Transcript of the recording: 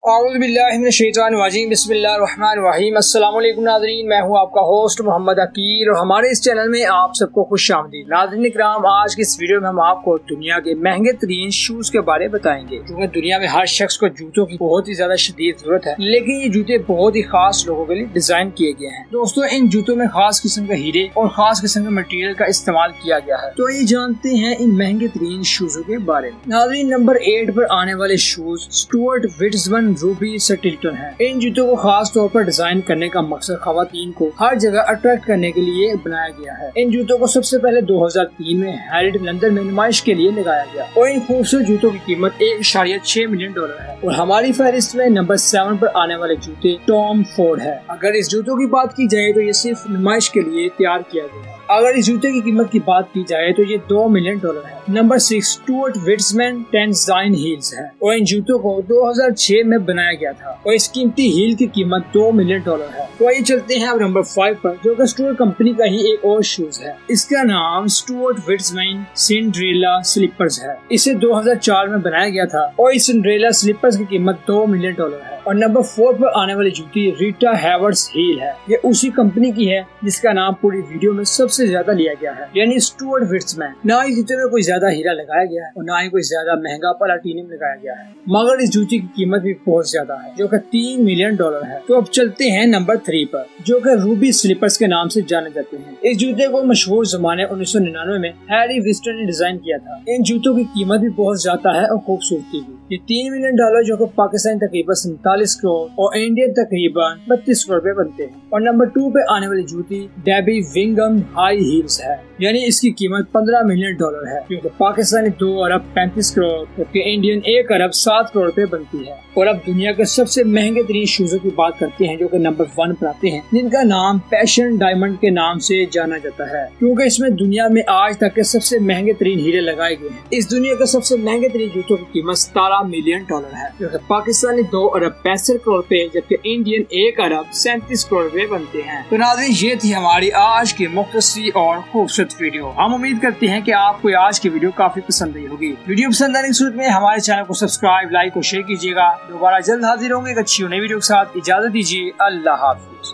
बिस्मिल्लाहिर्रहमानिर्रहीम। अस्सलाम वालेकुम नाज़रीन, मैं हूं आपका होस्ट मोहम्मद अकील और हमारे इस चैनल में आप सबको खुशामदीद। नाज़रीन इकराम, आज की इस वीडियो में हम आपको दुनिया के महंगे तरीन शूज के बारे में बताएंगे, क्योंकि दुनिया में हर शख्स को जूतों की बहुत ही ज्यादा शदीद जरूरत है, लेकिन ये जूते बहुत ही खास लोगों के लिए डिजाइन किए गए हैं। दोस्तों, इन जूतों में खास किस्म के हीरे और खास किस्म के मटेरियल का इस्तेमाल किया गया है। तो ये जानते हैं इन महंगे तरीन शूजों के बारे में। नाज़रीन, नंबर 8 पर आने वाले शूज स्टुअर्ट विट्ज़मन रूबी सटिल्टन है। इन जूतों को खास तौर पर डिजाइन करने का मकसद खवातीन को हर जगह अट्रैक्ट करने के लिए बनाया गया है। इन जूतों को सबसे पहले 2003 में हैरिट लंदन में नुमाइश के लिए लगाया गया और इन खूबसूरत जूतों की कीमत $1.6 मिलियन है। और हमारी फहरिस्त में नंबर 7 पर आने वाले जूते टॉम फोर्ड है। अगर इस जूतों की बात की जाए तो ये सिर्फ नुमाइश के लिए तैयार किया गया है। अगर इस जूते की कीमत की बात की जाए तो ये $2 मिलियन है। नंबर 6 स्टुअर्ट विट्ज़मन टेंसाइन हील्स है और इन जूतों को 2006 में बनाया गया था और इस कीमती हील की कीमत $2 मिलियन है। तो आइए चलते हैं अब नंबर 5 पर, जो कि स्टुअर्ट कंपनी का ही एक और शूज है। इसका नाम स्टुअर्ट विट्ज़मन सिंड्रेला स्लीपर्स है। इसे 2004 में बनाया गया था और इस सिंड्रेला स्लीपर्स की कीमत $2 मिलियन है। और नंबर 4 पर आने वाली जूती रीटा हैवर्ट्स हील है। ये उसी कंपनी की है जिसका नाम पूरी वीडियो में सबसे ज्यादा लिया गया है, यानी स्टुअर्ट विट्ज़मन। ना इस जूते में कोई ज्यादा हीरा लगाया गया है और ना ही कोई ज्यादा महंगा प्लैटिनम लगाया गया है, मगर इस जूती की कीमत भी बहुत ज्यादा है, जो कि $3 मिलियन है। तो अब चलते हैं नंबर 3 पर, जो कि रूबी स्लीपर्स के नाम से जाने जाते हैं। इस जूते को मशहूर जमाने 1999 में हैरी विस्टन ने डिजाइन किया था। इन जूतों की कीमत भी बहुत ज्यादा है और खूबसूरती भी। ये $3 मिलियन, जो कि पाकिस्तान तकरीबन 47 करोड़ और इंडियन तकरीबन 32 करोड़ पे बनते हैं। और नंबर 2 पे आने वाली जूती डेबी विंगम हाई हील्स है, यानी इसकी कीमत $15 मिलियन है, क्योंकि पाकिस्तानी 2 अरब 35 करोड़ जबकि इंडियन 1 अरब 7 करोड़ पे बनती है। और अब दुनिया के सबसे महंगे तरीन शूजों की बात करते हैं, जो कि नंबर 1 पर आते हैं, जिनका नाम पैशन डायमंड के नाम से जाना जाता है, क्योंकि इसमें दुनिया में आज तक के सबसे महंगे तरीन हीरे लगाए गए हैं। इस दुनिया के सबसे महंगे तरीन जूतों की कीमत $17 मिलियन है, जो कि पाकिस्तानी 2 अरब 65 करोड़ पे जबकि इंडियन 1 अरब 37 करोड़ पे बनते हैं। तो नाज़रीन, ये थी हमारी आज की मुख्तसरी और खूबसूरत वीडियो। हम उम्मीद करते हैं कि आपको आज की वीडियो काफी पसंद आई होगी। वीडियो पसंद आने की सूरत में हमारे चैनल को सब्सक्राइब, लाइक और शेयर कीजिएगा। दोबारा जल्द हाजिर होंगे एक अच्छी नई वीडियो के साथ। इजाजत दीजिए, अल्लाह हाफिज।